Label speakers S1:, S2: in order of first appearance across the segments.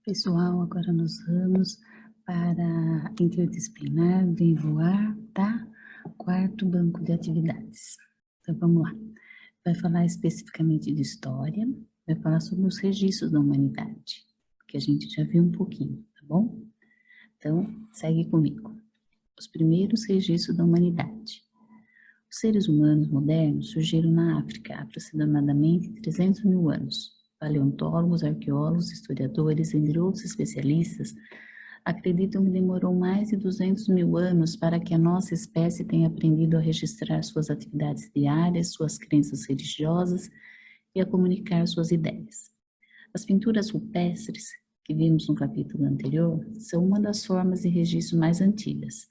S1: Pessoal, agora nós vamos para interdisciplinar, Vem Voar, tá? Quarto banco de atividades. Então, vamos lá. Vai falar especificamente de história, vai falar sobre os registros da humanidade, que a gente já viu um pouquinho, tá bom? Então, segue comigo. Os primeiros registros da humanidade. Os seres humanos modernos surgiram na África há aproximadamente 300 mil anos. Paleontólogos, arqueólogos, historiadores, entre outros especialistas, acreditam que demorou mais de 200 mil anos para que a nossa espécie tenha aprendido a registrar suas atividades diárias, suas crenças religiosas e a comunicar suas ideias. As pinturas rupestres, que vimos no capítulo anterior, são uma das formas de registro mais antigas.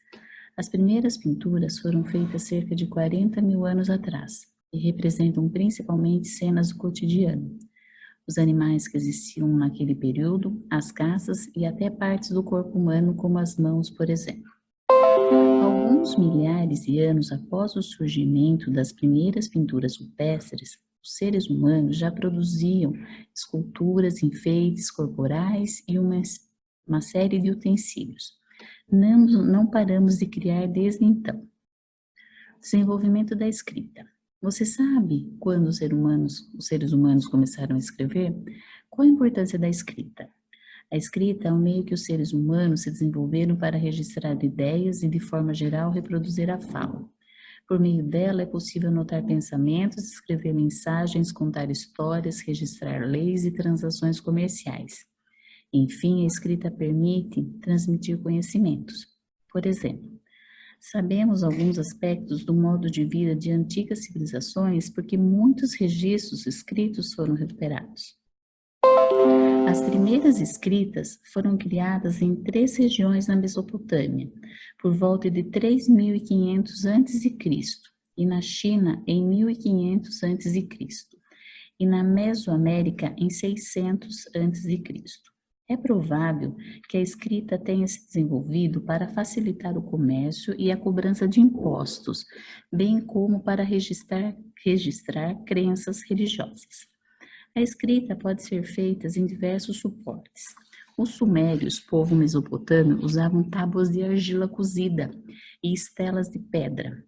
S1: As primeiras pinturas foram feitas cerca de 40 mil anos atrás e representam principalmente cenas do cotidiano. Os animais que existiam naquele período, as caças e até partes do corpo humano, como as mãos, por exemplo. Alguns milhares de anos após o surgimento das primeiras pinturas rupestres, os seres humanos já produziam esculturas, enfeites corporais e uma série de utensílios. Não paramos de criar desde então. Desenvolvimento da escrita. Você sabe quando os seres humanos começaram a escrever? Qual a importância da escrita? A escrita é o meio que os seres humanos se desenvolveram para registrar ideias e, de forma geral, reproduzir a fala. Por meio dela é possível anotar pensamentos, escrever mensagens, contar histórias, registrar leis e transações comerciais. Enfim, a escrita permite transmitir conhecimentos. Por exemplo, sabemos alguns aspectos do modo de vida de antigas civilizações porque muitos registros escritos foram recuperados. As primeiras escritas foram criadas em 3 regiões na Mesopotâmia, por volta de 3.500 a.C., e na China em 1.500 a.C., e na Mesoamérica em 600 a.C. É provável que a escrita tenha se desenvolvido para facilitar o comércio e a cobrança de impostos, bem como para registrar crenças religiosas. A escrita pode ser feita em diversos suportes. Os sumérios, povo mesopotâmio, usavam tábuas de argila cozida e estelas de pedra.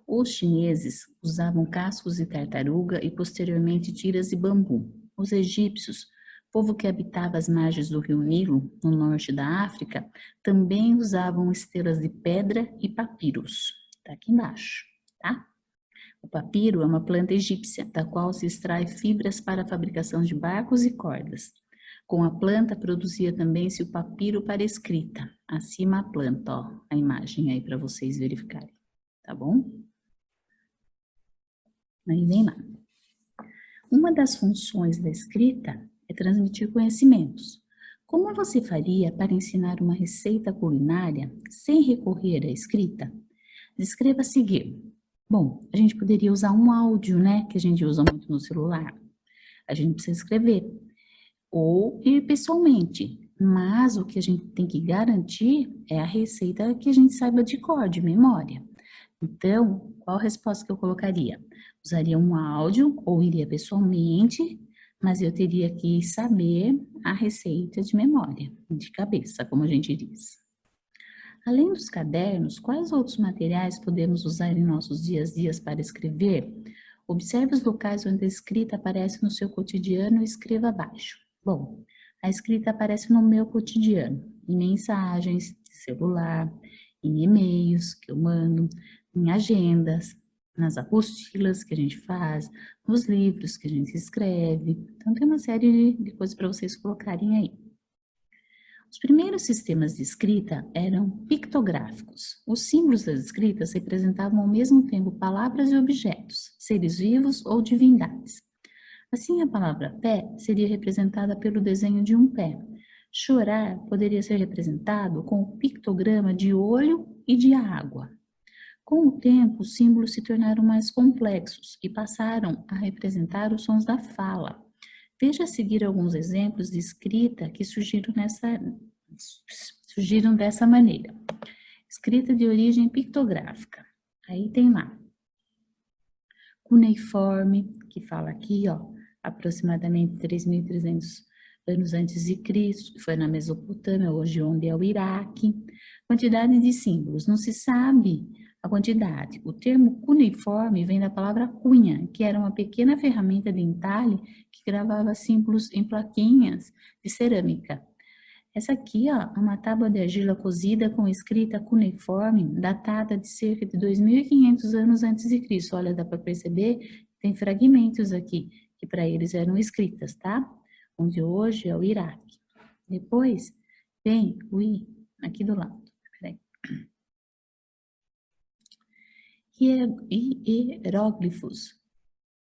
S1: Os chineses usavam cascos de tartaruga e posteriormente tiras de bambu. Os egípcios, povo que habitava as margens do rio Nilo, no norte da África, também usavam estelas de pedra e papiros. Está aqui embaixo, tá? O papiro é uma planta egípcia, da qual se extrai fibras para a fabricação de barcos e cordas. Com a planta produzia também-se o papiro para escrita. Acima a planta, ó, a imagem aí para vocês verificarem, tá bom? Aí vem lá. Uma das funções da escrita é transmitir conhecimentos. Como você faria para ensinar uma receita culinária sem recorrer à escrita? Descreva a seguir. Bom, a gente poderia usar um áudio, né, que a gente usa muito no celular. A gente precisa escrever ou ir pessoalmente, mas o que a gente tem que garantir é a receita que a gente saiba de cor, de memória. Então, qual a resposta que eu colocaria? Usaria um áudio ou iria pessoalmente, mas eu teria que saber a receita de memória, de cabeça, como a gente diz. Além dos cadernos, quais outros materiais podemos usar em nossos dias a dias para escrever? Observe os locais onde a escrita aparece no seu cotidiano e escreva abaixo. Bom, a escrita aparece no meu cotidiano, em mensagens de celular, em e-mails que eu mando, em agendas, nas apostilas que a gente faz, nos livros que a gente escreve. Então, tem uma série de coisas para vocês colocarem aí. Os primeiros sistemas de escrita eram pictográficos. Os símbolos das escritas representavam ao mesmo tempo palavras e objetos, seres vivos ou divindades. Assim, a palavra pé seria representada pelo desenho de um pé. Chorar poderia ser representado com o pictograma de olho e de água. Com o tempo, os símbolos se tornaram mais complexos e passaram a representar os sons da fala. Veja a seguir alguns exemplos de escrita que surgiram dessa maneira. Escrita de origem pictográfica. Aí tem lá. Cuneiforme, que fala aqui, ó, aproximadamente 3.300 anos antes de Cristo, que foi na Mesopotâmia, hoje onde é o Iraque. Quantidade de símbolos, não se sabe a quantidade. O termo cuneiforme vem da palavra cunha, que era uma pequena ferramenta de entalhe que gravava símbolos em plaquinhas de cerâmica. Essa aqui, ó, é uma tábua de argila cozida com escrita cuneiforme, datada de cerca de 2.500 anos antes de Cristo. Olha, dá para perceber, tem fragmentos aqui, que para eles eram escritas, tá? Onde hoje é o Iraque. Depois, vem o I, aqui do lado. Peraí. Hieróglifos.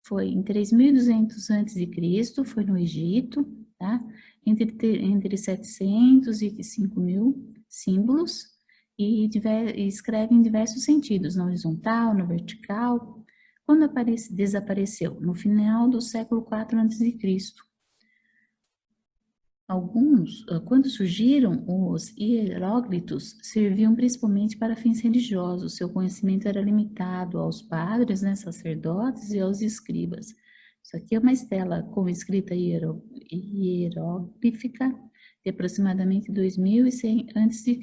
S1: Foi em 3.200 a.C., foi no Egito, tá? Entre 700 e 5.000 símbolos, e escreve em diversos sentidos, na horizontal, na vertical. Quando desapareceu? No final do século IV a.C. Quando surgiram, os hieróglifos serviam principalmente para fins religiosos. Seu conhecimento era limitado aos padres, né, sacerdotes e aos escribas. Isso aqui é uma estela com escrita hieroglífica de aproximadamente 2.100 a.C.,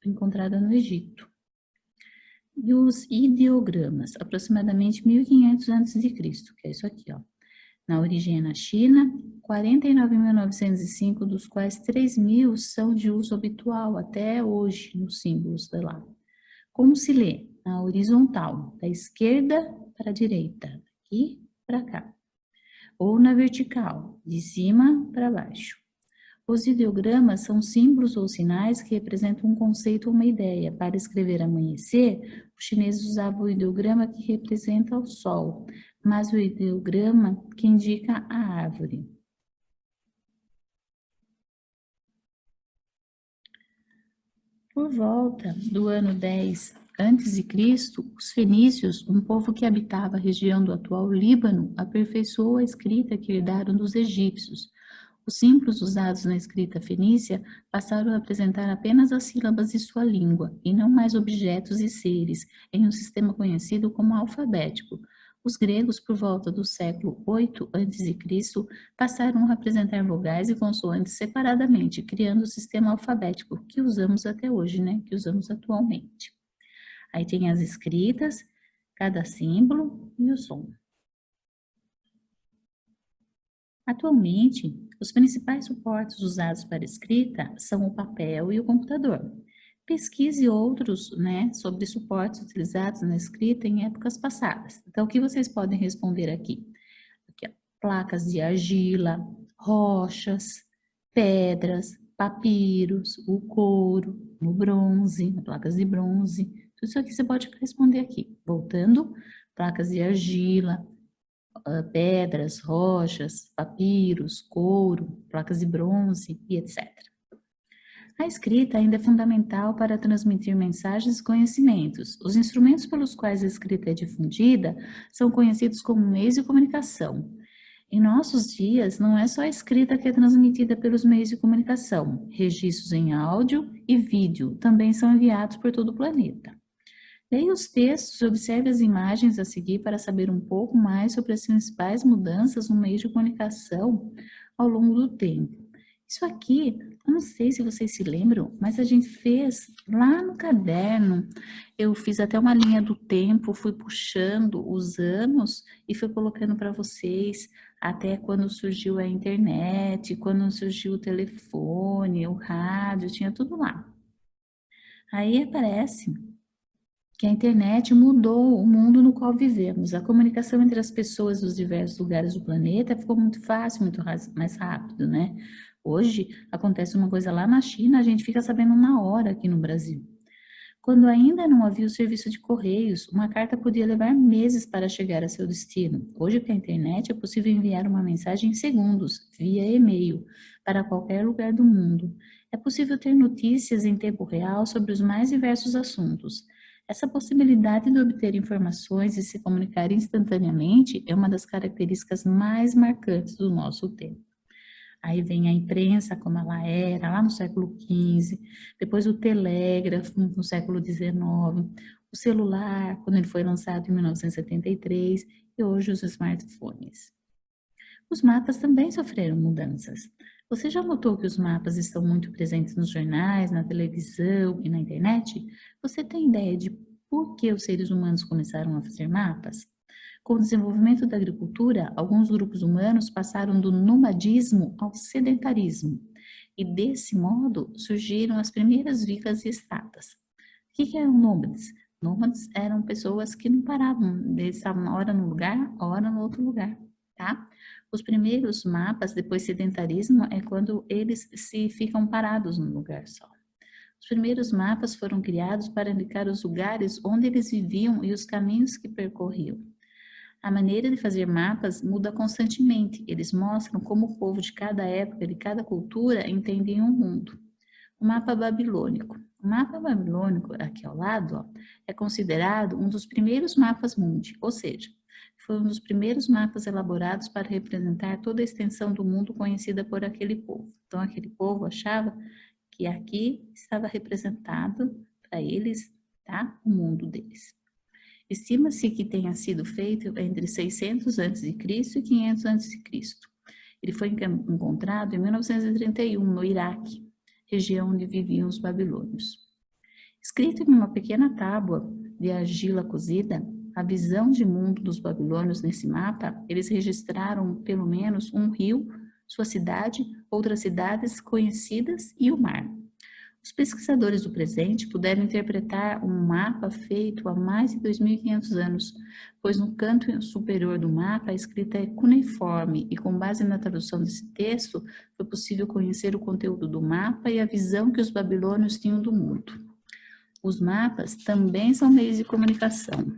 S1: encontrada no Egito. E os ideogramas, aproximadamente 1.500 a.C., que é isso aqui, ó. Na origem é na China, 49.905, dos quais 3.000 são de uso habitual até hoje nos símbolos de lá. Como se lê? Na horizontal, da esquerda para a direita, daqui para cá. Ou na vertical, de cima para baixo. Os ideogramas são símbolos ou sinais que representam um conceito ou uma ideia. Para escrever amanhecer, os chineses usavam o ideograma que representa o sol, mas o ideograma que indica a árvore. Por volta do ano 10 a.C., os fenícios, um povo que habitava a região do atual Líbano, aperfeiçoou a escrita que herdaram dos egípcios. Os símbolos usados na escrita fenícia passaram a apresentar apenas as sílabas de sua língua, e não mais objetos e seres, em um sistema conhecido como alfabético. Os gregos, por volta do século 8 a.C., passaram a apresentar vogais e consoantes separadamente, criando o sistema alfabético que usamos até hoje, né? Que usamos atualmente. Aí tem as escritas, cada símbolo e o som. Atualmente, os principais suportes usados para escrita são o papel e o computador. Pesquise outros, né, sobre suportes utilizados na escrita em épocas passadas. Então, o que vocês podem responder aqui? Aqui, ó, placas de argila, rochas, pedras, papiros, o couro, o bronze, placas de bronze. Tudo isso aqui você pode responder aqui. Voltando, placas de argila, pedras, rochas, papiros, couro, placas de bronze e etc. A escrita ainda é fundamental para transmitir mensagens e conhecimentos. Os instrumentos pelos quais a escrita é difundida são conhecidos como meios de comunicação. Em nossos dias, não é só a escrita que é transmitida pelos meios de comunicação. Registros em áudio e vídeo também são enviados por todo o planeta. Leia os textos e observe as imagens a seguir para saber um pouco mais sobre as principais mudanças no meio de comunicação ao longo do tempo. Isso aqui, eu não sei se vocês se lembram, mas a gente fez lá no caderno. Eu fiz até uma linha do tempo, fui puxando os anos e fui colocando para vocês até quando surgiu a internet, quando surgiu o telefone, o rádio, tinha tudo lá. Aí aparece que a internet mudou o mundo no qual vivemos. A comunicação entre as pessoas dos diversos lugares do planeta ficou muito fácil, muito mais rápido, né? Hoje, acontece uma coisa lá na China, a gente fica sabendo na hora aqui no Brasil. Quando ainda não havia o serviço de correios, uma carta podia levar meses para chegar a seu destino. Hoje, com a internet, é possível enviar uma mensagem em segundos, via e-mail, para qualquer lugar do mundo. É possível ter notícias em tempo real sobre os mais diversos assuntos. Essa possibilidade de obter informações e se comunicar instantaneamente é uma das características mais marcantes do nosso tempo. Aí vem a imprensa, como ela era, lá no século XV, depois o telégrafo, no século XIX, o celular, quando ele foi lançado em 1973, e hoje os smartphones. Os mapas também sofreram mudanças. Você já notou que os mapas estão muito presentes nos jornais, na televisão e na internet? Você tem ideia de por que os seres humanos começaram a fazer mapas? Com o desenvolvimento da agricultura, alguns grupos humanos passaram do nomadismo ao sedentarismo, e desse modo surgiram as primeiras vilas e estadas. O que eram nômades? Nômades eram pessoas que não paravam, eles estavam uma hora num lugar, hora no outro lugar, tá? Os primeiros mapas, depois sedentarismo, é quando eles se ficam parados num lugar só. Os primeiros mapas foram criados para indicar os lugares onde eles viviam e os caminhos que percorriam. A maneira de fazer mapas muda constantemente. Eles mostram como o povo de cada época, de cada cultura, entendem o mundo. O mapa babilônico. O mapa babilônico, aqui ao lado, ó, é considerado um dos primeiros mapas mundi, ou seja, foi um dos primeiros mapas elaborados para representar toda a extensão do mundo conhecida por aquele povo. Então, aquele povo achava que aqui estava representado para eles, tá, o mundo deles. Estima-se que tenha sido feito entre 600 a.C. e 500 a.C. Ele foi encontrado em 1931, no Iraque, região onde viviam os babilônios. Escrito em uma pequena tábua de argila cozida, a visão de mundo dos babilônios nesse mapa, eles registraram pelo menos um rio, sua cidade, outras cidades conhecidas e o mar. Os pesquisadores do presente puderam interpretar um mapa feito há mais de 2.500 anos, pois no canto superior do mapa a escrita é cuneiforme e com base na tradução desse texto foi possível conhecer o conteúdo do mapa e a visão que os babilônios tinham do mundo. Os mapas também são meios de comunicação.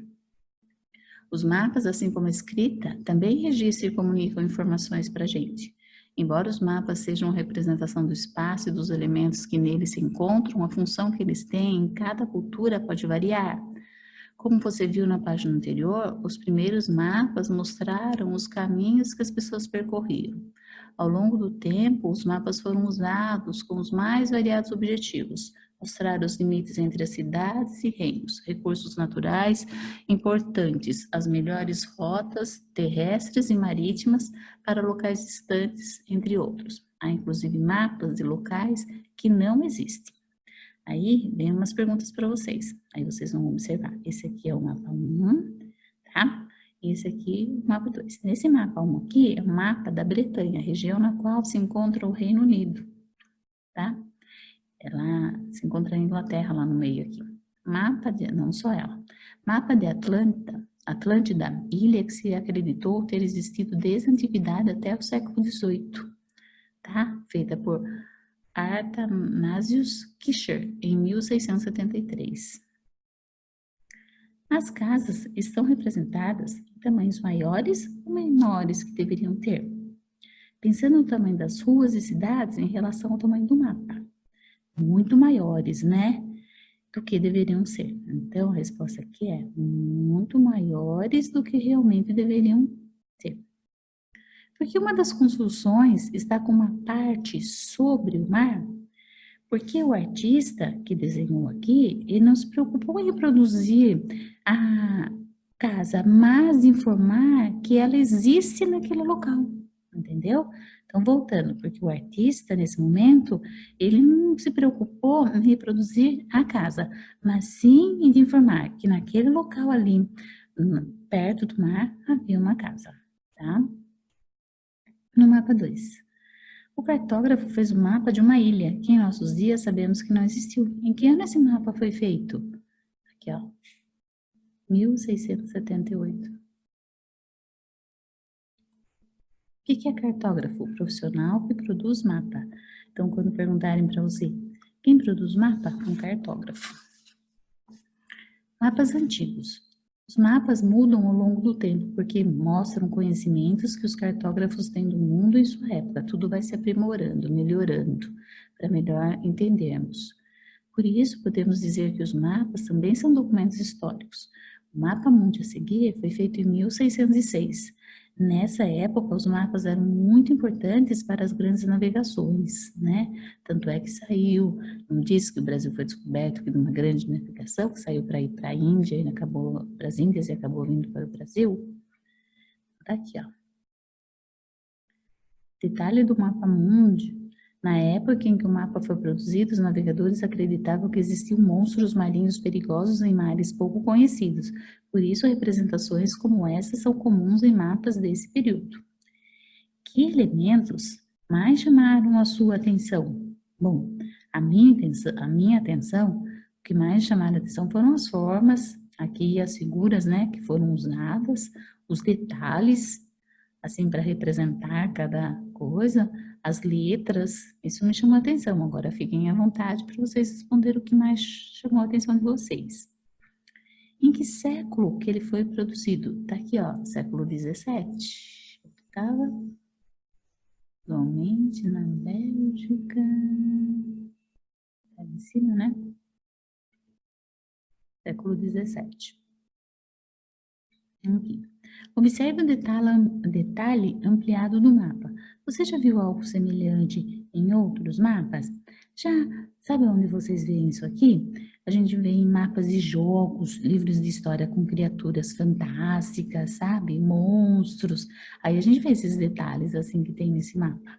S1: Os mapas, assim como a escrita, também registram e comunicam informações para a gente. Embora os mapas sejam uma representação do espaço e dos elementos que neles se encontram, a função que eles têm em cada cultura pode variar. Como você viu na página anterior, os primeiros mapas mostraram os caminhos que as pessoas percorriam. Ao longo do tempo, os mapas foram usados com os mais variados objetivos, mostrar os limites entre as cidades e reinos, recursos naturais importantes, as melhores rotas terrestres e marítimas para locais distantes, entre outros. Há inclusive mapas de locais que não existem. Aí vem umas perguntas para vocês, aí vocês vão observar. Esse aqui é o mapa 1, tá? E esse aqui é o mapa 2. Nesse mapa 1 aqui é o mapa da Bretanha, região na qual se encontra o Reino Unido, tá? Ela se encontra a Inglaterra lá no meio aqui. Mapa de, não só ela. Mapa de Atlântida, ilha que se acreditou ter existido desde a antiguidade até o século XVIII, tá? Feita por Athanasius Kircher, em 1673. As casas estão representadas em tamanhos maiores ou menores que deveriam ter? Pensando no tamanho das ruas e cidades em relação ao tamanho do mapa. Muito maiores, né? Do que deveriam ser. Então, a resposta aqui é muito maiores do que realmente deveriam ser. Porque uma das construções está com uma parte sobre o mar, porque o artista que desenhou aqui, ele não se preocupou em reproduzir a casa, mas informar que ela existe naquele local, entendeu? Então, voltando, porque o artista, nesse momento, ele não se preocupou em reproduzir a casa, mas sim em informar que naquele local ali, perto do mar, havia uma casa, tá? No mapa 2. O cartógrafo fez o mapa de uma ilha, que em nossos dias sabemos que não existiu. Em que ano esse mapa foi feito? Aqui, ó. 1678. O que é cartógrafo? Profissional que produz mapa. Então, quando perguntarem para você, quem produz mapa? Um cartógrafo. Mapas antigos. Os mapas mudam ao longo do tempo, porque mostram conhecimentos que os cartógrafos têm do mundo em sua época. Tudo vai se aprimorando, melhorando, para melhor entendermos. Por isso, podemos dizer que os mapas também são documentos históricos. O mapa mundi a seguir foi feito em 1606. Nessa época, os mapas eram muito importantes para as grandes navegações, né? Tanto é que saiu, não disse que o Brasil foi descoberto que numa grande navegação, que saiu para ir para a Índia e acabou para as Índias e acabou vindo para o Brasil? Tá aqui, ó. Detalhe do mapa mundi Na época em que o mapa foi produzido, os navegadores acreditavam que existiam monstros marinhos perigosos em mares pouco conhecidos. Por isso, representações como essa são comuns em mapas desse período. Que elementos mais chamaram a sua atenção? Bom, a minha atenção, o que mais chamaram a atenção foram as formas, aqui as figuras, né, que foram usadas, os detalhes, assim, para representar cada coisa, as letras, isso me chamou a atenção. Agora fiquem à vontade para vocês responderem o que mais chamou a atenção de vocês. Em que século que ele foi produzido? Tá aqui, ó, século 17. Estava atualmente na Bélgica. Tá em cima, né? Século 17. Aqui. Observe o detalhe ampliado do mapa. Você já viu algo semelhante em outros mapas? Já sabe onde vocês veem isso aqui? A gente vê em mapas de jogos, livros de história com criaturas fantásticas, sabe? Monstros. Aí a gente vê esses detalhes assim que tem nesse mapa.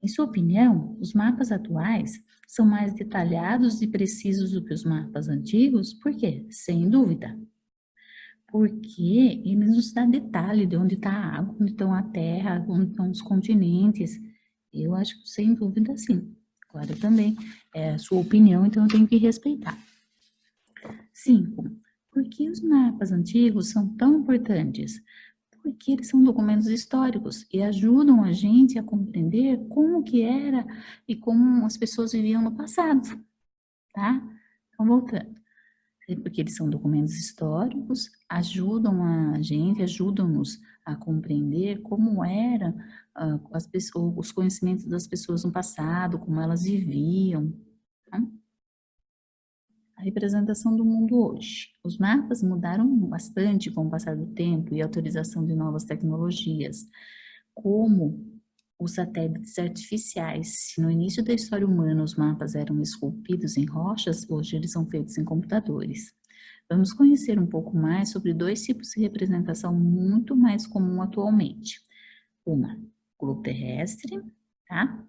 S1: Em sua opinião, os mapas atuais são mais detalhados e precisos do que os mapas antigos? Por quê? Sem dúvida. Porque ele nos dá detalhe de onde está a água, onde estão a terra, onde estão os continentes. Eu acho que sem dúvida sim. Agora também é a sua opinião, então eu tenho que respeitar. 5. Por que os mapas antigos são tão importantes? Porque eles são documentos históricos e ajudam a gente a compreender como que era e como as pessoas viviam no passado, tá? Então, voltando. Porque eles são documentos históricos, ajudam a gente, ajudam-nos a compreender como eram as pessoas, os conhecimentos das pessoas no passado, como elas viviam. Tá? A representação do mundo hoje. Os mapas mudaram bastante com o passar do tempo e a autorização de novas tecnologias, como os satélites artificiais. Se no início da história humana os mapas eram esculpidos em rochas, hoje eles são feitos em computadores. Vamos conhecer um pouco mais sobre dois tipos de representação muito mais comum atualmente. Uma, globo terrestre, tá?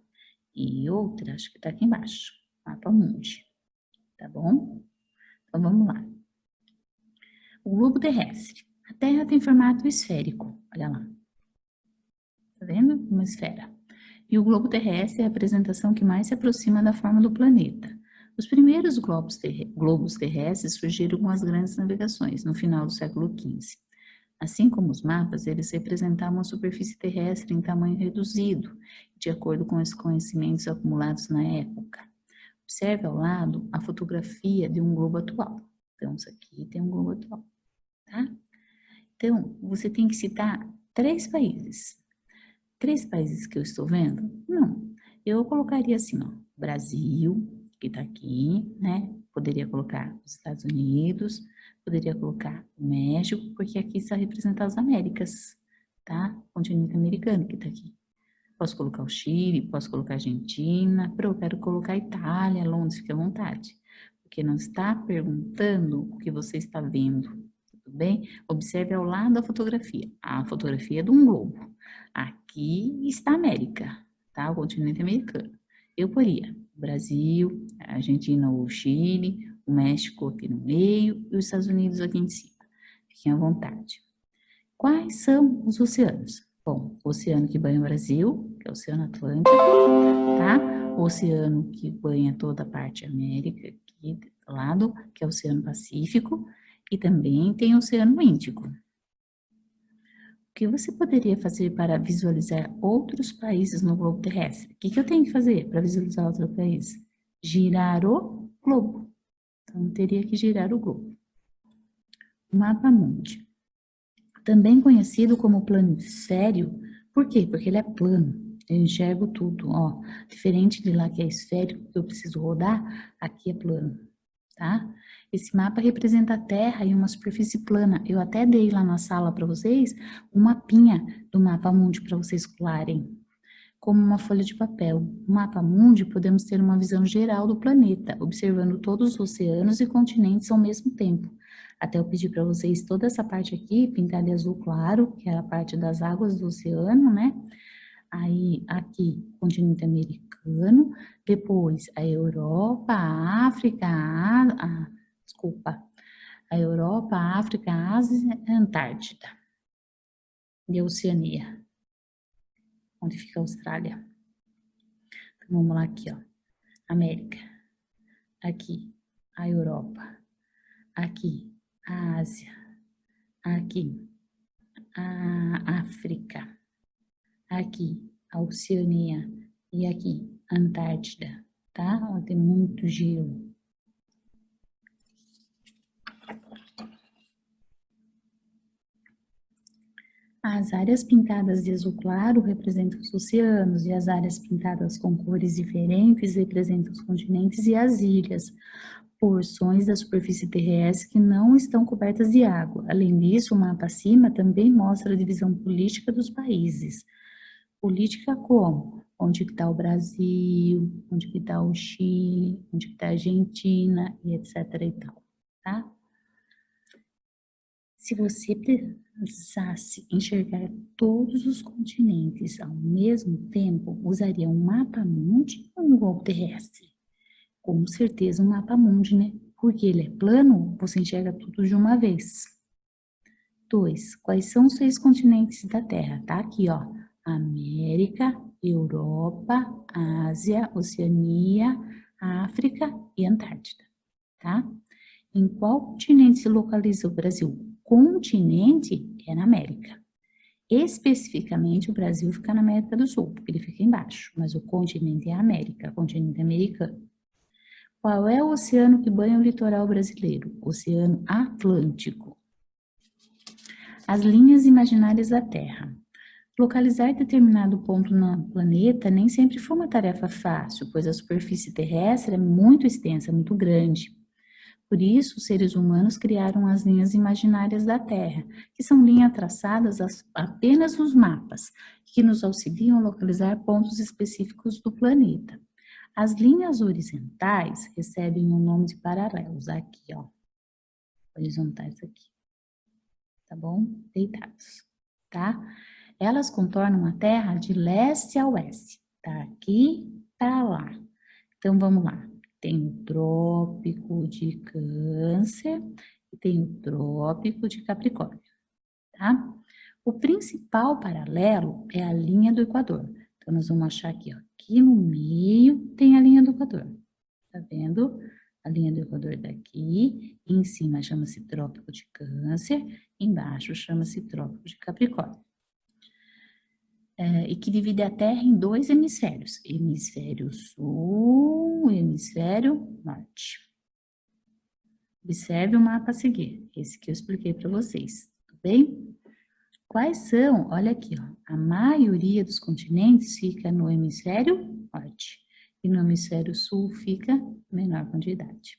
S1: E outra, acho que tá aqui embaixo, mapa mundi, tá bom? Então vamos lá. O globo terrestre. A Terra tem formato esférico, olha lá. Tá vendo? Uma esfera. E o globo terrestre é a apresentação que mais se aproxima da forma do planeta. Os primeiros globos terrestres surgiram com as grandes navegações, no final do século XV. Assim como os mapas, eles representavam a superfície terrestre em tamanho reduzido, de acordo com os conhecimentos acumulados na época. Observe ao lado a fotografia de um globo atual. Então, isso aqui tem um globo atual, tá? Então, você tem que citar 3 países. 3 países que eu estou vendo? Não. Eu colocaria assim, ó, Brasil, que tá aqui, né? Poderia colocar os Estados Unidos, poderia colocar o México, porque aqui está representado as Américas, tá? O continente americano que tá aqui. Posso colocar o Chile, posso colocar a Argentina, eu quero colocar a Itália, Londres, fique à vontade. Porque não está perguntando o que você está vendo, tudo bem? Observe ao lado da fotografia. A fotografia é de um globo. Aqui está a América, tá? O continente americano. Eu poria Brasil, a Argentina ou o Chile, o México aqui no meio e os Estados Unidos aqui em cima. Fiquem à vontade. Quais são os oceanos? Bom, o oceano que banha o Brasil, que é o Oceano Atlântico, tá? O oceano que banha toda a parte América, aqui do lado, que é o Oceano Pacífico, e também tem o Oceano Índico. O que você poderia fazer para visualizar outros países no globo terrestre? O que eu tenho que fazer para visualizar outro país? Girar o globo. Então, teria que girar o globo. Mapa mundi. Também conhecido como planisfério. Por quê? Porque ele é plano. Eu enxergo tudo, ó. Diferente de lá que é esférico, que eu preciso rodar, aqui é plano, tá? Esse mapa representa a Terra em uma superfície plana. Eu até dei lá na sala para vocês um mapinha do mapa mundi para vocês colarem, como uma folha de papel. No mapa mundi podemos ter uma visão geral do planeta, observando todos os oceanos e continentes ao mesmo tempo. Até eu pedir para vocês toda essa parte aqui, pintar de azul claro, que é a parte das águas do oceano, né? Aí, aqui, continente americano, depois a Europa, a África, desculpa, a Europa, a África, a Ásia, a Antártida e a Oceania, onde fica a Austrália. Então, vamos lá aqui, ó, América, aqui, a Europa, aqui, a Ásia, aqui, a África, aqui, a Oceania e aqui, a Antártida, tá? Onde tem muito gelo. As áreas pintadas de azul claro representam os oceanos e as áreas pintadas com cores diferentes representam os continentes e as ilhas, porções da superfície terrestre que não estão cobertas de água. Além disso, o mapa acima também mostra a divisão política dos países. Política como? Onde está o Brasil, onde está o Chile, onde está a Argentina e etc. e tal, tá? Se você precisasse enxergar todos os continentes ao mesmo tempo, usaria um mapa-mundi ou um globo terrestre? Com certeza um mapa-mundi, né? Porque ele é plano, você enxerga tudo de uma vez. 2. Quais são os 6 continentes da Terra? Tá aqui, ó. América, Europa, Ásia, Oceania, África e Antártida, tá? Em qual continente se localiza o Brasil? Continente é na América. Especificamente, o Brasil fica na América do Sul, porque ele fica embaixo, mas o continente é a América, continente americano. Qual é o oceano que banha o litoral brasileiro? Oceano Atlântico. As linhas imaginárias da Terra. Localizar determinado ponto no planeta nem sempre foi uma tarefa fácil, pois a superfície terrestre é muito extensa, muito grande. Por isso, os seres humanos criaram as linhas imaginárias da Terra, que são linhas traçadas apenas nos mapas, que nos auxiliam a localizar pontos específicos do planeta. As linhas horizontais recebem o nome de paralelos, aqui, ó, horizontais aqui, tá bom? Deitados, tá? Elas contornam a Terra de leste a oeste, tá? Aqui para lá. Então, vamos lá. Tem o Trópico de Câncer e tem o Trópico de Capricórnio, tá? O principal paralelo é a linha do Equador. Então, nós vamos achar aqui, ó. Aqui no meio tem a linha do Equador. Tá vendo? A linha do Equador daqui. Em cima chama-se Trópico de Câncer. Embaixo chama-se Trópico de Capricórnio. E que divide a Terra em 2 hemisférios, hemisfério sul e hemisfério norte. Observe o mapa a seguir, esse que eu expliquei para vocês, tudo bem? Quais são? Olha aqui, ó, a maioria dos continentes fica no hemisfério norte e no hemisfério sul fica menor quantidade.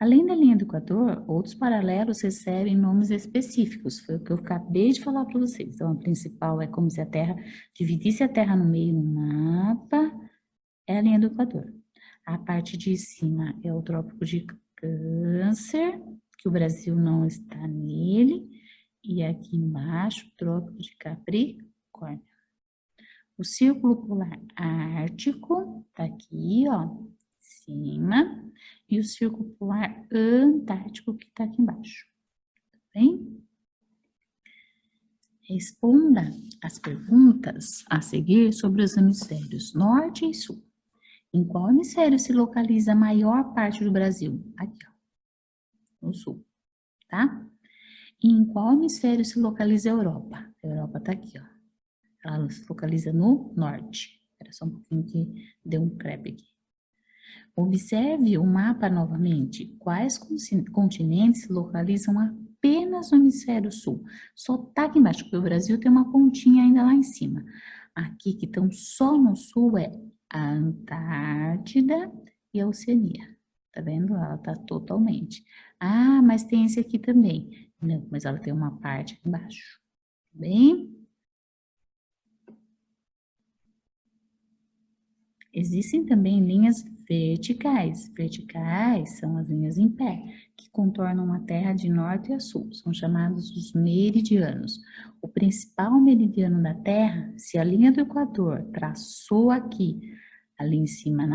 S1: Além da linha do Equador, outros paralelos recebem nomes específicos, foi o que eu acabei de falar para vocês. Então, a principal é como se a Terra, dividisse a Terra no meio no mapa, é a linha do Equador. A parte de cima é o Trópico de Câncer, que o Brasil não está nele, e aqui embaixo, o Trópico de Capricórnio. O Círculo Polar Ártico, tá aqui, ó, cima, e o Círculo Polar Antártico, que está aqui embaixo, tá bem? Responda as perguntas a seguir sobre os hemisférios norte e sul. Em qual hemisfério se localiza a maior parte do Brasil? Aqui, ó, no sul, tá? E em qual hemisfério se localiza a Europa? A Europa está aqui, ó. Ela se localiza no norte. Espera só um pouquinho que deu um crepe aqui. Observe o mapa novamente. Quais continentes se localizam apenas no hemisfério sul? Só tá aqui embaixo, porque o Brasil tem uma pontinha ainda lá em cima. Aqui que estão só no sul é a Antártida e a Oceania. Tá vendo? Ela tá totalmente. Ah, mas tem esse aqui também. Não, mas ela tem uma parte aqui embaixo. Tá bem? Existem também linhas verticais. Verticais são as linhas em pé, que contornam a Terra de norte a sul. São chamados os meridianos. O principal meridiano da Terra, se a linha do Equador traçou aqui, ali em cima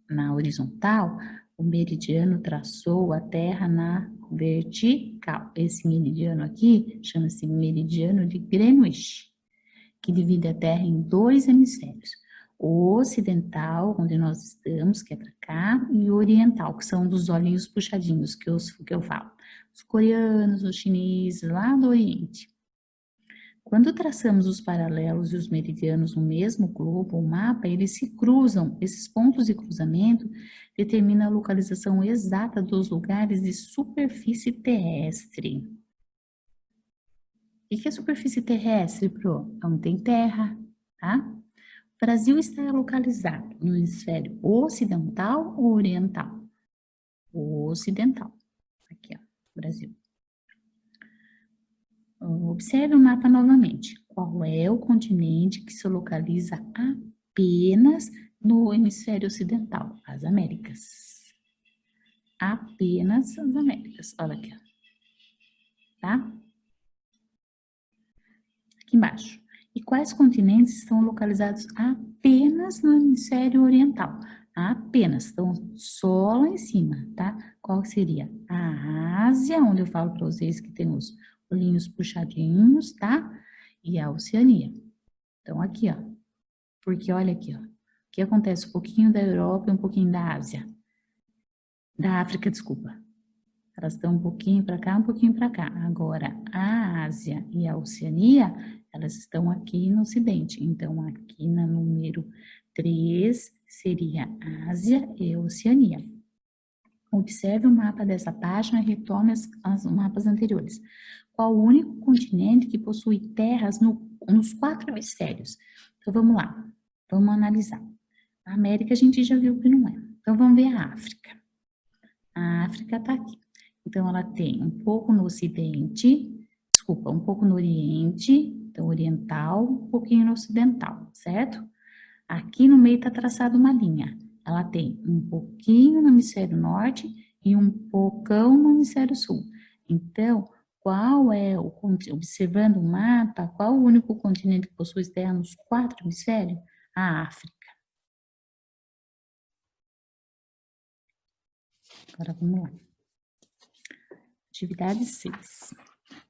S1: na horizontal, o meridiano traçou a Terra na vertical. Esse meridiano aqui chama-se meridiano de Greenwich, que divide a Terra em dois hemisférios. O ocidental, onde nós estamos, que é para cá, e o oriental, que são dos olhinhos puxadinhos que eu falo. Os coreanos, os chineses, lá do Oriente. Quando traçamos os paralelos e os meridianos no mesmo globo ou mapa, eles se cruzam. Esses pontos de cruzamento determinam a localização exata dos lugares de superfície terrestre. O que é superfície terrestre, Pro? Onde tem terra, tá? O Brasil está localizado no hemisfério ocidental ou oriental? Ocidental. Aqui, ó, Brasil. Observe o mapa novamente. Qual é o continente que se localiza apenas no hemisfério ocidental? As Américas. Apenas as Américas. Olha aqui, ó. Tá? Aqui embaixo. E quais continentes estão localizados apenas no hemisfério oriental? Apenas, estão só lá em cima, tá? Qual seria? A Ásia, onde eu falo para vocês que tem os olhinhos puxadinhos, tá? E a Oceania. Então, aqui, ó. Porque olha aqui, ó. O que acontece? Um pouquinho da Europa e um pouquinho da Ásia. Da África, desculpa. Elas estão um pouquinho para cá, um pouquinho para cá. Agora, a Ásia e a Oceania, elas estão aqui no Ocidente. Então, aqui na número 3 seria Ásia e Oceania. Observe o mapa dessa página e retome os mapas anteriores. Qual o único continente que possui terras nos 4 hemisférios? Então, vamos lá. Vamos analisar. A América a gente já viu que não é. Então, vamos ver a África. A África está aqui. Então, ela tem um pouco no Ocidente, desculpa, um pouco no Oriente, então oriental, um pouquinho no Ocidental, certo? Aqui no meio está traçada uma linha. Ela tem um pouquinho no hemisfério norte e um pocão no hemisfério sul. Então, qual é o, observando o mapa, qual o único continente que possui terra nos 4 hemisférios? A África. Agora vamos lá. Atividade 6.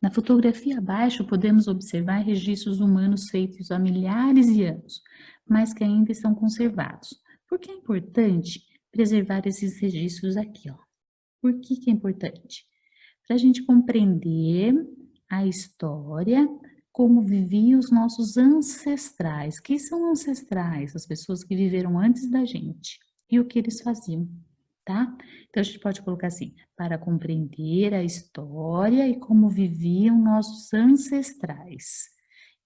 S1: Na fotografia abaixo, podemos observar registros humanos feitos há milhares de anos, mas que ainda estão conservados. Por que é importante preservar esses registros aqui, ó? Por que é importante? Para a gente compreender a história, como viviam os nossos ancestrais. Quem são ancestrais? As pessoas que viveram antes da gente. E o que eles faziam, tá? Então, a gente pode colocar assim, para compreender a história e como viviam nossos ancestrais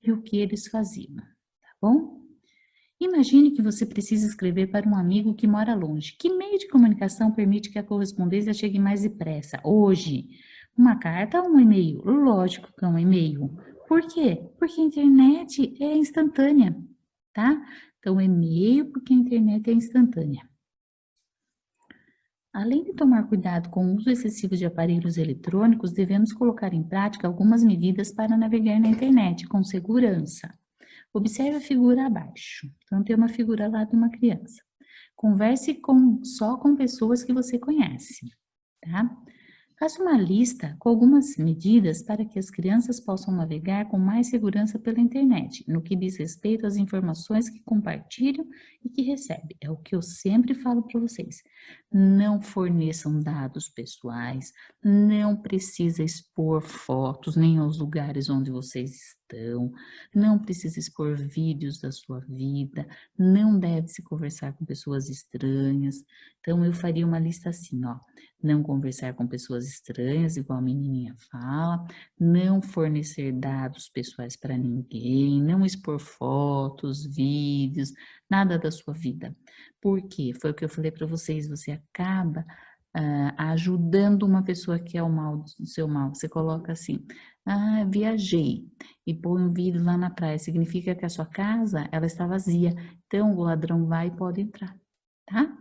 S1: e o que eles faziam, tá bom? Imagine que você precisa escrever para um amigo que mora longe. Que meio de comunicação permite que a correspondência chegue mais depressa? Hoje, uma carta ou um e-mail? Lógico que é um e-mail. Por quê? Porque a internet é instantânea, tá? Então, e-mail porque a internet é instantânea. Além de tomar cuidado com o uso excessivo de aparelhos eletrônicos, devemos colocar em prática algumas medidas para navegar na internet com segurança. Observe a figura abaixo. Então, tem uma figura lá de uma criança. Converse só com pessoas que você conhece, tá? Faça uma lista com algumas medidas para que as crianças possam navegar com mais segurança pela internet, no que diz respeito às informações que compartilham e que recebem. É o que eu sempre falo para vocês. Não forneçam dados pessoais, não precisa expor fotos nem aos lugares onde vocês estão, não precisa expor vídeos da sua vida, não deve se conversar com pessoas estranhas. Então, eu faria uma lista assim, ó. Não conversar com pessoas estranhas, igual a menininha fala, não fornecer dados pessoais para ninguém, não expor fotos, vídeos, nada da sua vida. Por quê? Foi o que eu falei para vocês, você acaba ajudando uma pessoa que é o mal do seu mal. Você coloca assim, viajei, e põe um vidro lá na praia, significa que a sua casa, ela está vazia, então o ladrão vai e pode entrar, tá?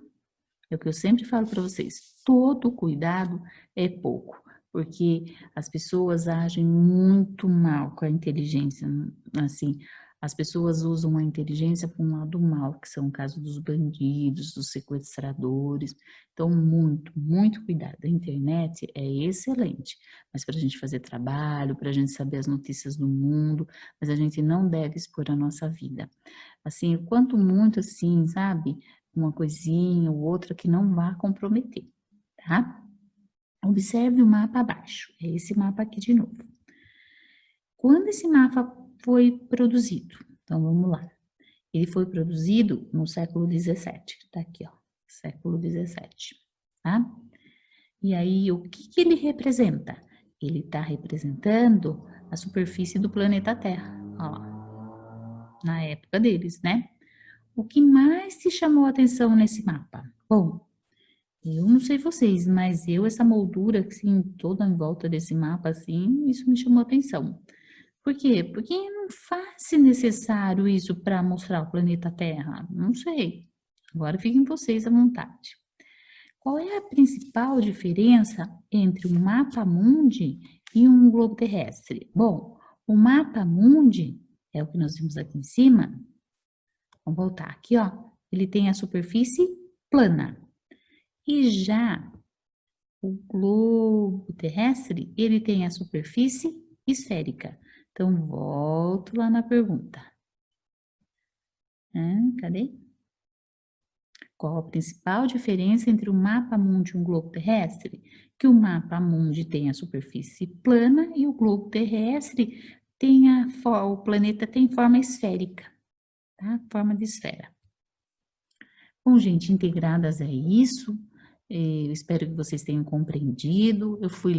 S1: É o que eu sempre falo para vocês, todo cuidado é pouco, porque as pessoas agem muito mal com a inteligência, assim, as pessoas usam a inteligência para um lado mal, que são o caso dos bandidos, dos sequestradores, então muito cuidado. A internet é excelente, mas para a gente fazer trabalho, para a gente saber as notícias do mundo, mas a gente não deve expor a nossa vida. Assim, quanto muito assim, sabe? Uma coisinha ou outra que não vá comprometer, tá? Observe o mapa abaixo, é esse mapa aqui de novo. Quando esse mapa foi produzido? Então, vamos lá. Ele foi produzido no século 17, tá aqui, ó, século 17, tá? E aí, o que ele representa? Ele está representando a superfície do planeta Terra, ó lá, na época deles, né? O que mais te chamou a atenção nesse mapa? Bom, eu não sei vocês, mas essa moldura, assim, toda em volta desse mapa, assim, isso me chamou a atenção. Por quê? Porque não faz necessário isso para mostrar o planeta Terra. Não sei. Agora fiquem vocês à vontade. Qual é a principal diferença entre um mapa mundi e um globo terrestre? Bom, o mapa mundi é o que nós vimos aqui em cima. Vamos voltar aqui, ó. Ele tem a superfície plana. E já o globo terrestre, ele tem a superfície esférica. Então, volto lá na pergunta. Cadê? Qual a principal diferença entre o mapa mundi e um globo terrestre? Que o mapa mundi tem a superfície plana e o globo terrestre tem o planeta tem forma esférica, tá? Forma de esfera. Bom, gente, integradas é isso. Eu espero que vocês tenham compreendido. Eu fui